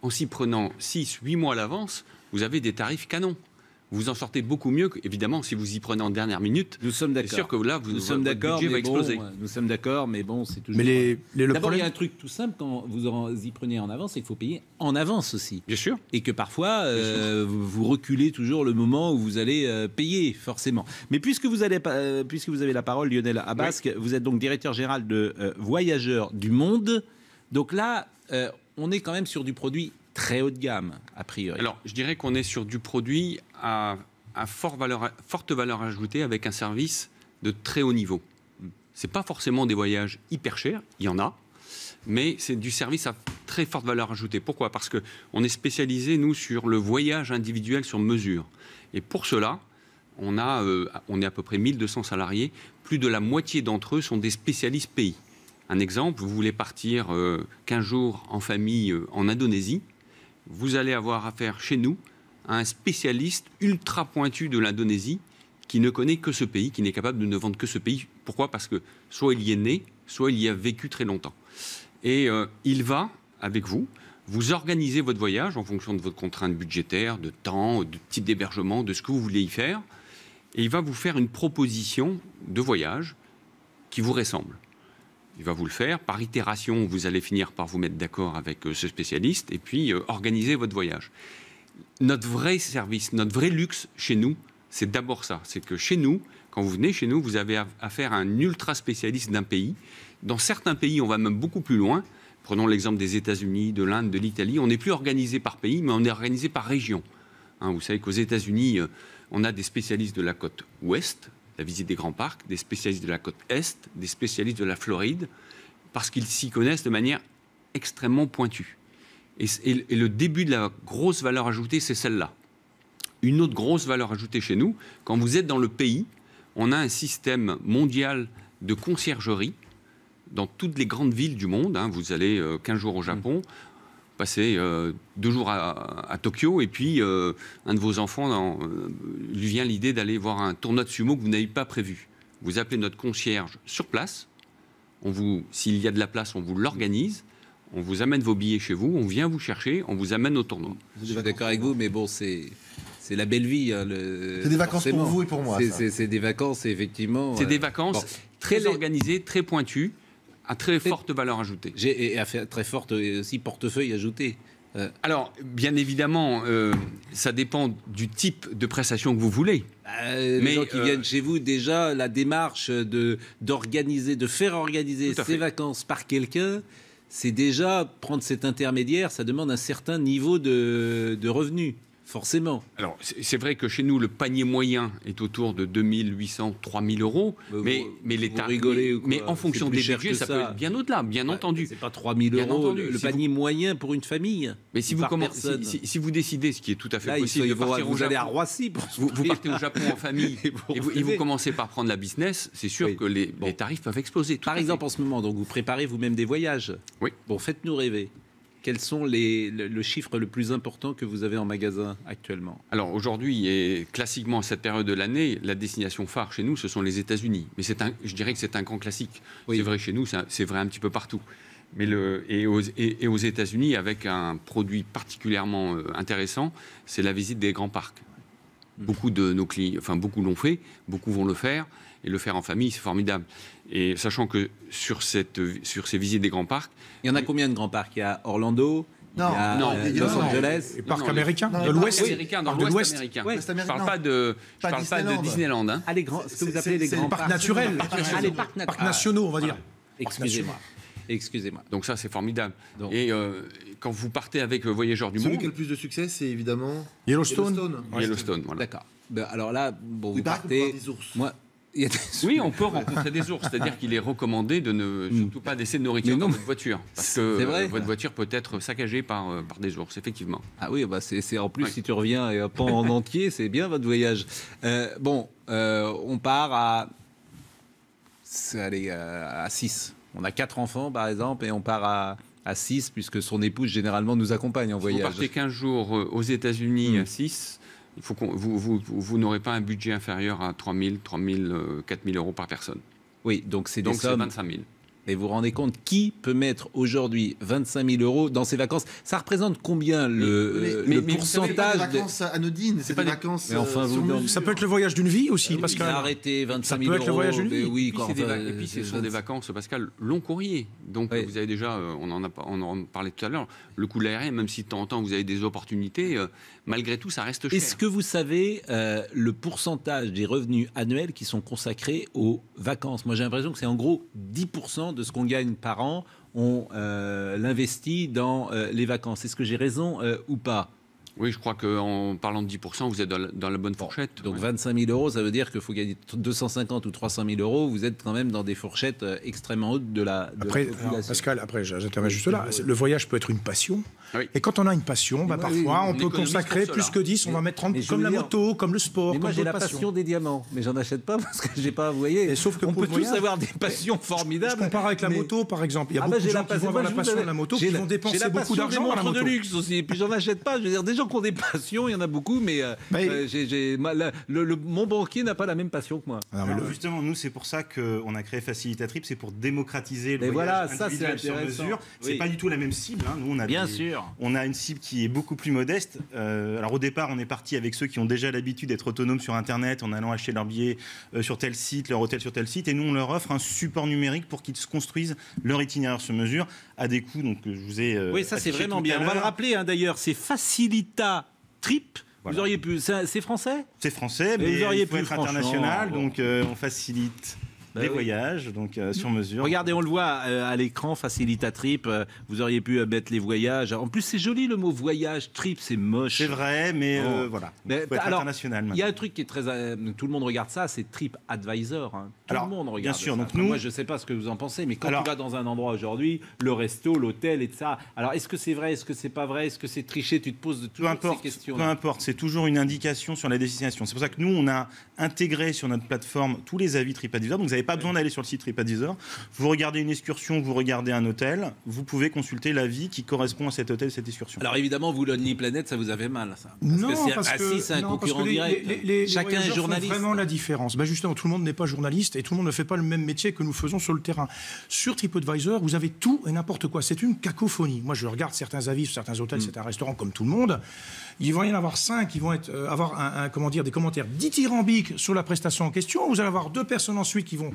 en s'y prenant 6, 8 mois à l'avance, vous avez des tarifs canons. Vous en sortez beaucoup mieux qu'évidemment si vous y prenez en dernière minute. Nous sommes d'accord. C'est sûr que là, votre budget va exploser. Nous sommes d'accord, mais bon, c'est toujours... D'abord, il y a un truc tout simple, quand vous y prenez en avance, c'est qu'il faut payer en avance aussi. Bien sûr. Et que parfois, vous reculez toujours le moment où vous allez payer, forcément. Mais puisque vous avez la parole, Lionel Abasque, vous êtes donc directeur général de Voyageurs du Monde. Donc là, on est quand même sur du produit très haut de gamme, a priori. Alors, je dirais qu'on est sur du produit à forte valeur ajoutée avec un service de très haut niveau. Ce n'est pas forcément des voyages hyper chers, il y en a, mais c'est du service à très forte valeur ajoutée. Pourquoi ? Parce qu'on est spécialisé, nous, sur le voyage individuel sur mesure. Et pour cela, on est à peu près 1200 salariés. Plus de la moitié d'entre eux sont des spécialistes pays. Un exemple, vous voulez partir 15 jours en famille en Indonésie, vous allez avoir affaire chez nous à un spécialiste ultra pointu de l'Indonésie qui ne connaît que ce pays, qui n'est capable de ne vendre que ce pays. Pourquoi ? Parce que soit il y est né, soit il y a vécu très longtemps. Et il va, avec vous, Vous organisez votre voyage en fonction de votre contrainte budgétaire, de temps, de type d'hébergement, de ce que vous voulez y faire. Et il va vous faire une proposition de voyage qui vous ressemble. Il va vous le faire. Par itération, vous allez finir par vous mettre d'accord avec ce spécialiste et puis organiser votre voyage. Notre vrai service, notre vrai luxe chez nous, c'est d'abord ça. C'est que chez nous, quand vous venez chez nous, vous avez affaire à un ultra spécialiste d'un pays. Dans certains pays, on va même beaucoup plus loin. Prenons l'exemple des États-Unis, de l'Inde, de l'Italie. On n'est plus organisé par pays, mais on est organisé par région. Vous savez qu'aux États-Unis, on a des spécialistes de la côte ouest, la visite des grands parcs, des spécialistes de la côte est, des spécialistes de la Floride, parce qu'ils s'y connaissent de manière extrêmement pointue. Et le début de la grosse valeur ajoutée, c'est celle-là. Une autre grosse valeur ajoutée chez nous, quand vous êtes dans le pays, on a un système mondial de conciergerie dans toutes les grandes villes du monde. Vous allez 15 jours au Japon, passez 2 jours à Tokyo, et puis un de vos enfants lui vient l'idée d'aller voir un tournoi de sumo que vous n'avez pas prévu. Vous appelez notre concierge sur place, s'il y a de la place, on vous l'organise, on vous amène vos billets chez vous, on vient vous chercher, on vous amène au tournoi. Je suis d'accord avec vous, mais bon, c'est la belle vie. C'est des vacances pour vous et pour moi. C'est des vacances, effectivement. C'est des vacances très organisées, très pointues, à très forte valeur ajoutée. Et à très forte aussi portefeuille ajouté. Alors, bien évidemment, ça dépend du type de prestation que vous voulez. Les gens qui viennent chez vous, déjà, la démarche de faire organiser ces vacances par quelqu'un, c'est déjà prendre cet intermédiaire, ça demande un certain niveau de revenus. Forcément. Alors, c'est vrai que chez nous, le panier moyen est autour de 2800, 3000 euros. Mais les tarifs. Mais en fonction des budgets, ça peut être bien au-delà, bien entendu. C'est pas 3000 euros le panier moyen pour une famille. Mais si vous décidez, ce qui est tout à fait là, possible, de partir vous allez à Roissy. Vous partez au Japon en famille et vous commencez par prendre la business, c'est sûr que les tarifs peuvent exploser. Par exemple, en ce moment, donc vous préparez vous-même des voyages. Oui. Bon, faites-nous rêver. Quels sont le chiffre le plus important que vous avez en magasin actuellement? Alors aujourd'hui, et classiquement à cette période de l'année, la destination phare chez nous, ce sont les États-Unis. Mais je dirais que c'est un grand classique. Oui. C'est vrai chez nous, c'est vrai un petit peu partout. Mais et aux États-Unis, avec un produit particulièrement intéressant, c'est la visite des grands parcs. Beaucoup de nos clients, beaucoup l'ont fait, beaucoup vont le faire. Et le faire en famille, c'est formidable. Et sachant que sur ces visites des grands parcs... Il y en a combien de grands parcs? Il y a Orlando, il y a Los Angeles... Les parcs américains, de l'Ouest américain. Je parle pas de Disneyland. Ce que vous appelez les grands parcs naturels. Les parcs nationaux, on va dire. Excusez-moi. Donc ça, c'est formidable. Et quand vous partez avec Voyageurs du Monde... Celui qui a le plus de succès, c'est évidemment... Yellowstone, voilà. D'accord. Alors là, vous partez... Oui, on peut rencontrer des ours. C'est-à-dire qu'il est recommandé de ne surtout pas laisser de nourriture dans votre voiture. Parce que votre voiture peut être saccagée par des ours, effectivement. Ah oui, c'est en plus, si tu reviens et pas en entier, c'est bien votre voyage. On part à 6. On a 4 enfants, par exemple, et on part à 6, puisque son épouse, généralement, nous accompagne en voyage. Vous partez 15 jours aux États-Unis à 6. Il faut vous n'aurez pas un budget inférieur à 3 000, 4 000 euros par personne. Oui, donc c'est 25 000. Et vous vous rendez compte, qui peut mettre aujourd'hui 25 000 euros dans ses vacances? Ça représente combien le pourcentage des vacances anodines? C'est pas des vacances. Ça peut être le voyage d'une vie aussi, Pascal. Arrêtez 25 000 euros. Ça peut être le voyage d'une vie. Oui, et puis ce sont des vacances, Pascal, long courrier. Donc vous avez déjà, on en parlait tout à l'heure, le coût de l'aérien, même si de temps en temps vous avez des opportunités, malgré tout, ça reste cher. Est-ce que vous savez le pourcentage des revenus annuels qui sont consacrés aux vacances? Moi, j'ai l'impression que c'est en gros 10% de ce qu'on gagne par an, on l'investit dans les vacances. Est-ce que j'ai raison ou pas? Oui, je crois qu'en parlant de 10%, vous êtes dans la bonne fourchette. Donc 25 000 euros, ça veut dire qu'il faut gagner 250 ou 300 000 euros. Vous êtes quand même dans des fourchettes extrêmement hautes de la population. Pascal, après, j'interviens juste là. Le voyage peut être une passion. Oui. Et quand on a une passion, parfois, on peut consacrer plus que 10, on va mettre 30, comme la moto, comme le sport. Mais moi, j'ai la passion des diamants, mais j'en achète pas parce que j'ai pas, vous voyez. Sauf que on peut tous avoir des passions formidables. Je compare avec la moto, par exemple. Il y a beaucoup de gens qui vont avoir la passion de la moto, qui vont dépenser beaucoup d'argent dans la moto. De luxe aussi, et puis j'en achète pas. Je veux dire, des gens gens qui ont des passions, il y en a beaucoup, mais mon banquier n'a pas la même passion que moi. Alors, justement, nous, c'est pour ça qu'on a créé Facilitatrip, c'est pour démocratiser le voyage individuel sur mesure. C'est pas du tout la même cible. Hein. Nous, on a une cible qui est beaucoup plus modeste. Alors au départ, on est parti avec ceux qui ont déjà l'habitude d'être autonomes sur Internet, en allant acheter leur billet sur tel site, leur hôtel sur tel site, et nous, on leur offre un support numérique pour qu'ils se construisent leur itinéraire sur mesure à des coûts. Donc, je vous ai. Oui, ça c'est vraiment bien. On va le rappeler d'ailleurs, c'est Facilitatrip. Voilà. Vous auriez pu. C'est français ? C'est français, mais vous auriez il faut pu, être international, donc on facilite les voyages, donc sur mesure. Regardez, on le voit à l'écran, Facilitatrip. Vous auriez pu mettre les voyages. En plus, c'est joli le mot voyage. Trip, c'est moche. C'est vrai, mais voilà. Il faut être international. Il y a un truc qui est très. Tout le monde regarde ça, c'est TripAdvisor. Hein. Tout le monde regarde. Bien sûr. Ça. Donc nous, moi, je ne sais pas ce que vous en pensez, mais quand tu vas dans un endroit aujourd'hui, le resto, l'hôtel et ça. Alors, est-ce que c'est vrai ? Est-ce que c'est pas vrai ? Est-ce que c'est triché ? Tu te poses toutes ces questions. Peu importe. C'est toujours une indication sur la destination. C'est pour ça que nous, on a intégré sur notre plateforme tous les avis TripAdvisor. Donc, vous n'avez pas besoin d'aller sur le site TripAdvisor. Vous regardez une excursion, vous regardez un hôtel, vous pouvez consulter l'avis qui correspond à cet hôtel, cette excursion. Alors évidemment, vous, Lonely Planet, ça vous avait mal, ça. Parce que c'est un concurrent direct. Chacun est journaliste. C'est vraiment la différence. Justement, tout le monde n'est pas journaliste et tout le monde ne fait pas le même métier que nous faisons sur le terrain. Sur TripAdvisor, vous avez tout et n'importe quoi. C'est une cacophonie. Moi, je regarde certains avis sur certains hôtels, certains restaurants, comme tout le monde. Il va y en avoir 5 qui vont avoir des commentaires dithyrambiques sur la prestation en question. Vous allez avoir 2 personnes ensuite qui vont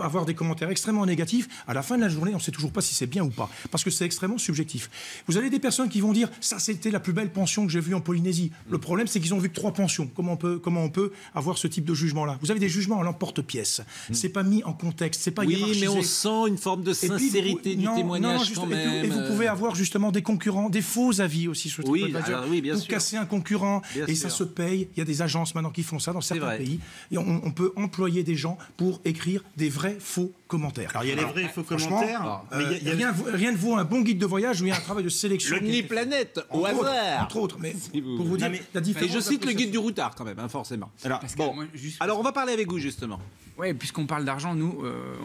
avoir des commentaires extrêmement négatifs. À la fin de la journée, on ne sait toujours pas si c'est bien ou pas, parce que c'est extrêmement subjectif. Vous avez des personnes qui vont dire « ça, c'était la plus belle pension que j'ai vue en Polynésie ». Le problème, c'est qu'ils ont vu que 3 pensions. Comment on peut avoir ce type de jugement-là ? Vous avez des jugements à l'emporte-pièce. C'est pas mis en contexte, c'est pas hiérarchisé. Oui, mais on sent une forme de sincérité du témoignage quand même. Et vous pouvez avoir justement des concurrents, des faux avis aussi sur TripAdvisor. Pour casser un concurrent, ça se paye. Il y a des agences maintenant qui font ça dans certains pays. Et on peut employer des gens pour écrire des vrais faux commentaires. Alors il y a les vrais et faux commentaires. Rien ne vaut un bon guide de voyage où il y a un travail de sélection. Lonely Planet, au hasard. Entre autres, mais pour vous dire la différence. Et je cite le guide du routard quand même, forcément. Alors on va parler avec vous justement. Oui, puisqu'on parle d'argent, nous,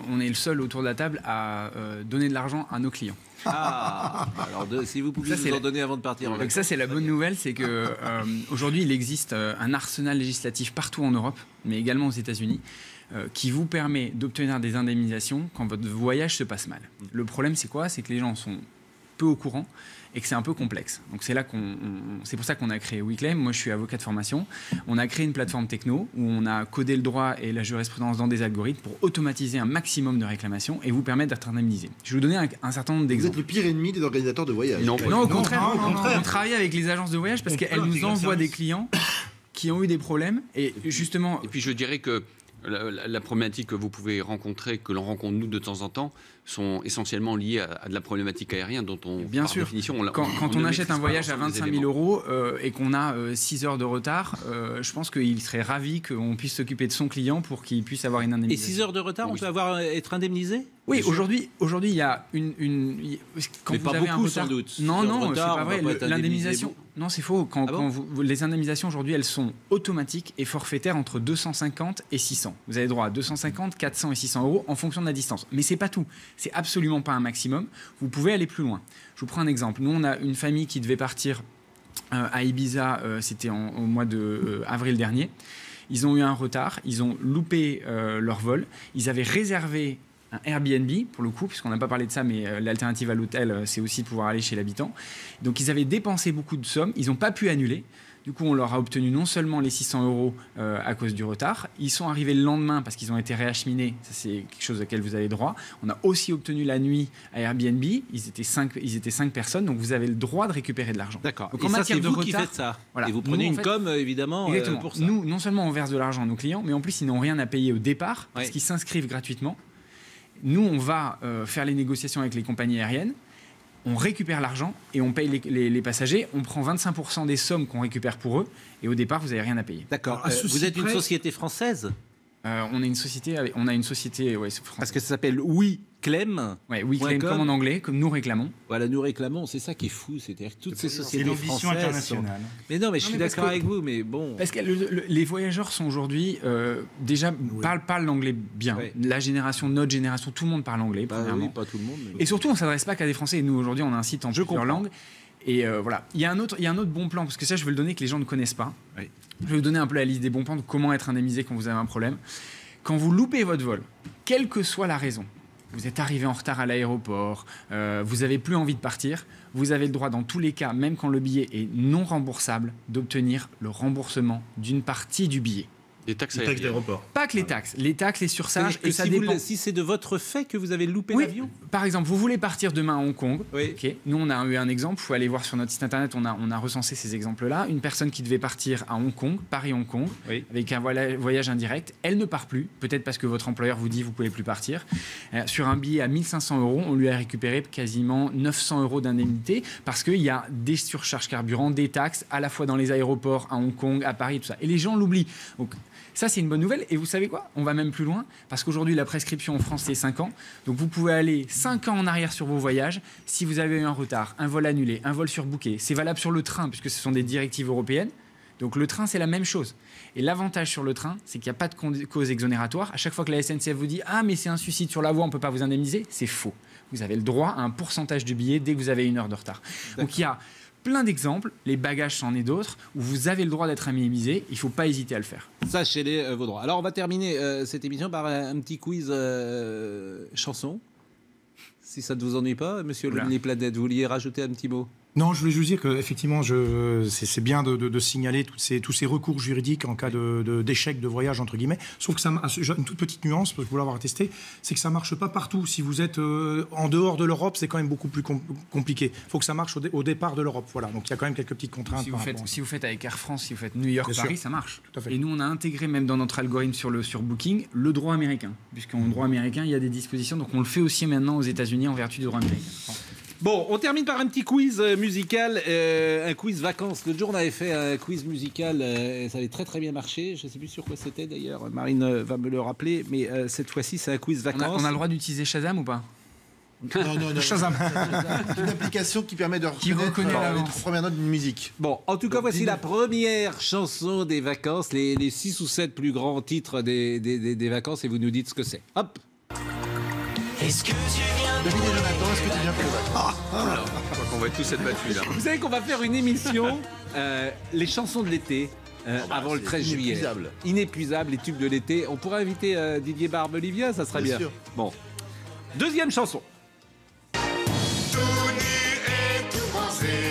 on est le seul autour de la table à donner de l'argent à nos clients. Alors si vous pouviez nous en donner avant de partir. Donc ça, c'est la bonne nouvelle, c'est que aujourd'hui, il existe un arsenal législatif partout en Europe, mais également aux États-Unis, qui vous permet d'obtenir des indemnisations quand votre voyage se passe mal. Le problème, c'est quoi ? C'est que les gens sont peu au courant et que c'est un peu complexe. Donc c'est pour ça qu'on a créé WeClaim. Moi, je suis avocat de formation. On a créé une plateforme techno où on a codé le droit et la jurisprudence dans des algorithmes pour automatiser un maximum de réclamations et vous permettre d'être indemnisé. Je vais vous donner un certain nombre d'exemples. Vous êtes le pire ennemi des organisateurs de voyage. Non, au contraire. On travaille avec les agences de voyage parce qu'elles nous envoient des clients qui ont eu des problèmes et justement... Et puis je dirais que la problématique que vous pouvez rencontrer, que l'on rencontre nous de temps en temps, sont essentiellement liées à de la problématique aérienne dont on, bien par sûr, définition, quand on achète un voyage à 25 000 euros et qu'on a 6 heures de retard, je pense qu'il serait ravi qu'on puisse s'occuper de son client pour qu'il puisse avoir une indemnisation. Et 6 heures de retard, on peut être indemnisé ? Oui, aujourd'hui, il y a une quand mais vous pas avez beaucoup, un retard, sans doute. Non, c'est pas vrai. L'indemnisation, non, c'est faux. Les indemnisations aujourd'hui, elles sont automatiques et forfaitaires entre 250 et 600. Vous avez droit à 250, 400 et 600 euros en fonction de la distance. Mais c'est pas tout. C'est absolument pas un maximum. Vous pouvez aller plus loin. Je vous prends un exemple. Nous, on a une famille qui devait partir à Ibiza. C'était au mois d'avril dernier. Ils ont eu un retard. Ils ont loupé leur vol. Ils avaient réservé un Airbnb, pour le coup, puisqu'on n'a pas parlé de ça, mais l'alternative à l'hôtel, c'est aussi de pouvoir aller chez l'habitant. Donc, ils avaient dépensé beaucoup de sommes. Ils n'ont pas pu annuler. Du coup, on leur a obtenu non seulement les 600 euros à cause du retard, ils sont arrivés le lendemain parce qu'ils ont été réacheminés, ça c'est quelque chose auquel vous avez droit. On a aussi obtenu la nuit à Airbnb, ils étaient 5 personnes, donc vous avez le droit de récupérer de l'argent. D'accord. Donc, et ça, c'est vous qui faites ça. Voilà. Et vous prenez une com, évidemment, pour ça. Nous, non seulement on verse de l'argent à nos clients, mais en plus, ils n'ont rien à payer au départ parce qu'ils s'inscrivent gratuitement. Nous, on va faire les négociations avec les compagnies aériennes. On récupère l'argent et on paye les passagers. On prend 25% des sommes qu'on récupère pour eux. Et au départ, vous n'avez rien à payer. D'accord. Vous êtes une société française ? On a une société française. Parce que ça s'appelle WeClaim. Oui, WeClaim comme en anglais, comme nous réclamons. Voilà, nous réclamons. C'est ça qui est fou. C'est-à-dire que toutes ces sociétés françaises. C'est l'ambition internationale. Mais non, mais je suis d'accord avec vous. Mais bon. Parce que les voyageurs sont aujourd'hui déjà parlent l'anglais bien. Oui. Notre génération, tout le monde parle anglais. Premièrement. Oui, pas tout le monde. Et surtout, on ne s'adresse pas qu'à des Français. Et nous aujourd'hui, on a un site en plusieurs langues. Et voilà. Il y a un autre bon plan, parce que ça, je vais le donner que les gens ne connaissent pas. Oui. Je vais vous donner un peu la liste des bons plans de comment être indemnisé quand vous avez un problème. Quand vous loupez votre vol, quelle que soit la raison, vous êtes arrivé en retard à l'aéroport, vous n'avez plus envie de partir, vous avez le droit dans tous les cas, même quand le billet est non remboursable, d'obtenir le remboursement d'une partie du billet. Des taxes Les taxes aériennes. d'aéroport. Pas que les taxes, les surcharges, C'est-à-dire que et ça si, dépend. si c'est de votre fait que vous avez loupé Oui, l'avion. par exemple, vous voulez partir demain à Hong Kong. Oui. Ok. Nous, on a eu un exemple. Il faut aller voir sur notre site internet. On a recensé ces exemples-là. Une personne qui devait partir à Hong Kong, Paris-Hong Kong, Oui. avec un voyage indirect. Elle ne part plus. Peut-être parce que votre employeur vous dit vous pouvez plus partir. Sur un billet à 1 500 €, on lui a récupéré quasiment 900 € d'indemnité parce qu'il y a des surcharges carburant, des taxes, à la fois dans les aéroports, à Hong Kong, à Paris, tout ça. Et les gens l'oublient. Donc, ça, c'est une bonne nouvelle. Et vous savez quoi? On va même plus loin, parce qu'aujourd'hui, la prescription en France, c'est 5 ans. Donc, vous pouvez aller 5 ans en arrière sur vos voyages. Si vous avez eu un retard, un vol annulé, un vol surbooké, c'est valable sur le train, puisque ce sont des directives européennes. Donc, le train, c'est la même chose. Et l'avantage sur le train, c'est qu'il n'y a pas de cause exonératoire. À chaque fois que la SNCF vous dit « Ah, mais c'est un suicide sur la voie, on ne peut pas vous indemniser », c'est faux. Vous avez le droit à un pourcentage du billet dès que vous avez 1 heure de retard. Donc, il y a plein d'exemples, les bagages c'en est d'autres, où vous avez le droit d'être indemnisé, il ne faut pas hésiter à le faire. Sachez-les vos droits. Alors, on va terminer cette émission par un petit quiz chanson. Si ça ne vous ennuie pas, monsieur Oula. Lonely Planet, vous vouliez rajouter un petit mot? Non, je voulais juste dire qu'effectivement, c'est bien de signaler tous ces recours juridiques en cas d'échec de voyage, entre guillemets. Sauf que une toute petite nuance, parce que vous l'avoir testé, c'est que ça ne marche pas partout. Si vous êtes en dehors de l'Europe, c'est quand même beaucoup plus compliqué. Il faut que ça marche au départ de l'Europe. Voilà. Donc il y a quand même quelques petites contraintes. Si vous faites avec Air France, si vous faites New York-Paris, ça marche. Tout à fait. Et nous, on a intégré même dans notre algorithme sur Booking le droit américain. Puisqu'en droit américain, il y a des dispositions. Donc on le fait aussi maintenant aux États-Unis en vertu du droit américain. Bon, on termine par un petit quiz musical, un quiz vacances. L'autre jour, on avait fait un quiz musical, et ça avait très très bien marché. Je ne sais plus sur quoi c'était d'ailleurs, Marine va me le rappeler, mais cette fois-ci, c'est un quiz vacances. On a le droit d'utiliser Shazam ou pas? Non. Shazam. C'est une application qui permet de reconnaît reconnaître l'avance. les 3 premières notes d'une musique. Bon, en tout cas, voici la première chanson des vacances, les 6 ou 7 plus grands titres des vacances, et vous nous dites ce que c'est. Hop. Est-ce que tu viens David et Jonathan, est-ce que tu viens pour les vacances? Je crois qu'on va tous être battus là. Vous savez qu'on va faire une émission, les chansons de l'été, avant le c'est 13 juillet. inépuisable. Inépuisable, les tubes de l'été. On pourrait inviter Didier Barbelivien, ça serait bien. Bien sûr. Bon. Deuxième chanson.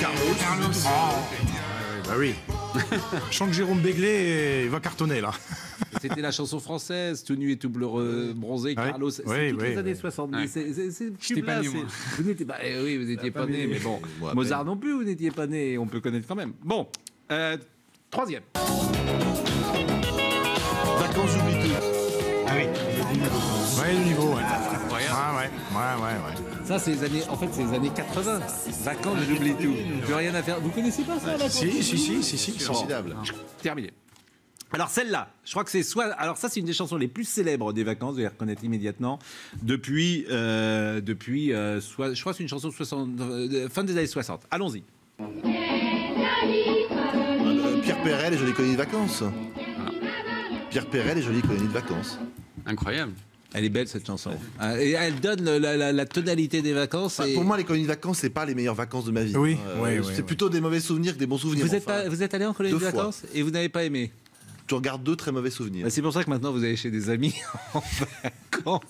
Carlos. Bah oui. Chante Jérôme Béglé et il va cartonner là. C'était la chanson française, tout nu et tout bleu bronzé, Ah oui. Carlos. C'est Oui, toutes oui, les années oui. 70. Ouais. C'est J'étais pas né, moi. Vous n'étiez pas. Oui, vous n'étiez pas né, mais bon. Moi, à Mozart non plus, vous n'étiez pas né. On peut connaître quand même. Bon. Troisième. Vacances j'oublie tout. Ah oui. Ouais, le niveau. Ouais. Incroyable. Ouais. Ça, c'est les années. En fait, c'est les années 80. Vacances, j'oublie tout. Plus rien à faire. Vous connaissez pas ça, vacances? Si. Formidable. Terminé. Alors celle-là, je crois que c'est soit... Alors ça, c'est une des chansons les plus célèbres des vacances, vous allez reconnaître immédiatement, depuis je crois que c'est une chanson fin des années 60. Allons-y. Pierre Perel et Jolies colonies de vacances. Pierre Perel et Jolies colonies de vacances. Incroyable. Elle est belle cette chanson. Et elle donne la tonalité des vacances. Enfin, et... pour moi, les colonies de vacances, c'est pas les meilleures vacances de ma vie. Oui, C'est plutôt des mauvais souvenirs que des bons souvenirs. Vous enfin. êtes allé en colonie de 2 fois. vacances et vous n'avez pas aimé? Tu regardes 2 très mauvais souvenirs. C'est pour ça que maintenant vous allez chez des amis en vacances.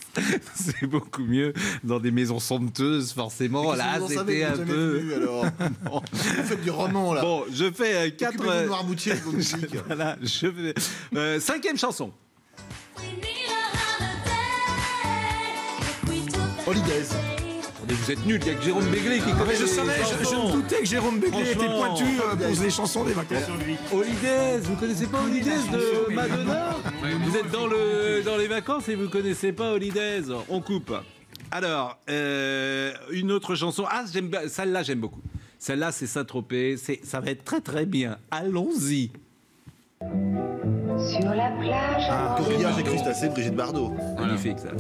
C'est beaucoup mieux dans des maisons somptueuses, forcément. Là, c'était un peu. Alors. Bon. Vous faites du roman là. Bon, je fais 4. Occupez-vous de Noirmoutier avec vos musiques. Voilà, je fais. Cinquième chanson. Holidays. Mais vous êtes nuls, il n'y a que Jérôme Béglé qui connaît. Je savais, je me doutais que Jérôme Béglé était Franchement, pointu pour les chansons des vacances. Holidays, vous connaissez pas Holidays de Madonna? Vous êtes dans les vacances et vous connaissez pas Holidays. On coupe. Alors, une autre chanson. Ah, celle-là, j'aime beaucoup. Celle-là, c'est Saint-Tropez. Ça va être très très bien. Allons-y. Sur la plage, Coquillage et crustacés, Brigitte Bardot. Magnifique ça.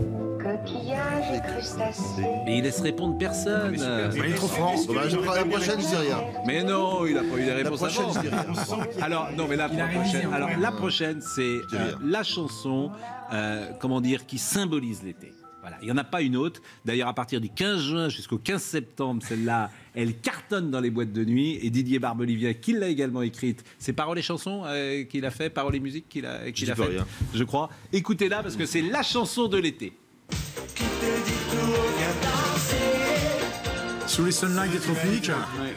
coquillage et crustacés. Mais il laisse répondre personne. Il est trop fort. Bon, bah, la prochaine, je dis rien. Mais non, il n'a pas eu les La réponses prochaine, avant. je dis rien. Alors, non, mais la prochaine. Alors, la prochaine, c'est dis rien. la chanson, comment dire, qui symbolise l'été. Voilà, il n'y en a pas une autre. D'ailleurs, à partir du 15 juin jusqu'au 15 septembre, celle-là, elle cartonne dans les boîtes de nuit. Et Didier Barbelivien, qui l'a également écrite, c'est Paroles et chansons qu'il a fait, Paroles et musique qu'il a fait, je crois. Écoutez-la parce que c'est la chanson de l'été. Sous les sunlights des tropiques. Ouais.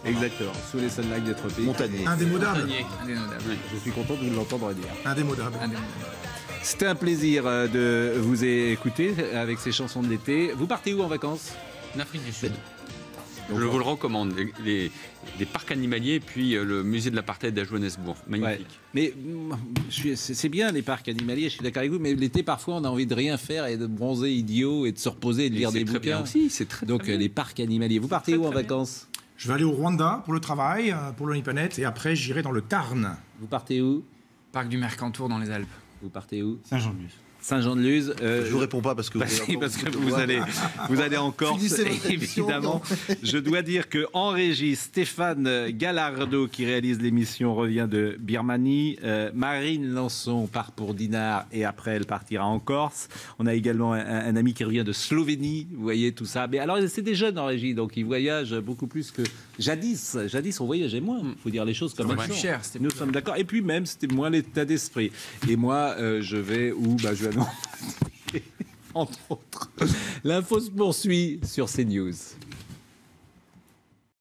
Exactement, sous les sunlights des tropiques. Montagnier. Indémodable. Je suis content de vous l'entendre dire. Indémodable. C'était un plaisir de vous écouter avec ces chansons de l'été. Vous partez où en vacances? En Afrique du Sud. Je vous le recommande. Les parcs animaliers, puis le musée de l'apartheid à Johannesburg. Magnifique. Ouais. Mais c'est bien les parcs animaliers, je suis d'accord avec vous, mais l'été, parfois, on a envie de rien faire et de bronzer idiot et de se reposer et de lire des bouquins. Bien aussi, c'est très Donc, bien. les parcs animaliers. Vous partez où en vacances? Je vais aller au Rwanda pour le travail, pour l'Onipanet, et après j'irai dans le Tarn. Vous partez où? Parc du Mercantour dans les Alpes. Vous partez où? Saint-Jean-de-Luz. Saint-Jean-de-Luz. Je vous réponds pas parce que vous allez en Corse, Finissez votre émission, évidemment. Je dois dire qu'en régie, Stéphane Gallardo, qui réalise l'émission, revient de Birmanie. Marine Lançon part pour Dinard et après elle partira en Corse. On a également un ami qui revient de Slovénie. Vous voyez tout ça. Mais alors, c'est des jeunes en régie, donc ils voyagent beaucoup plus que jadis. Jadis, on voyageait moins. Il faut dire les choses comme elles sont. Cher, Nous sommes d'accord. Et puis même, c'était moins l'état d'esprit. Et moi, je vais où? Je vais à entre autres. L'info se poursuit sur CNews.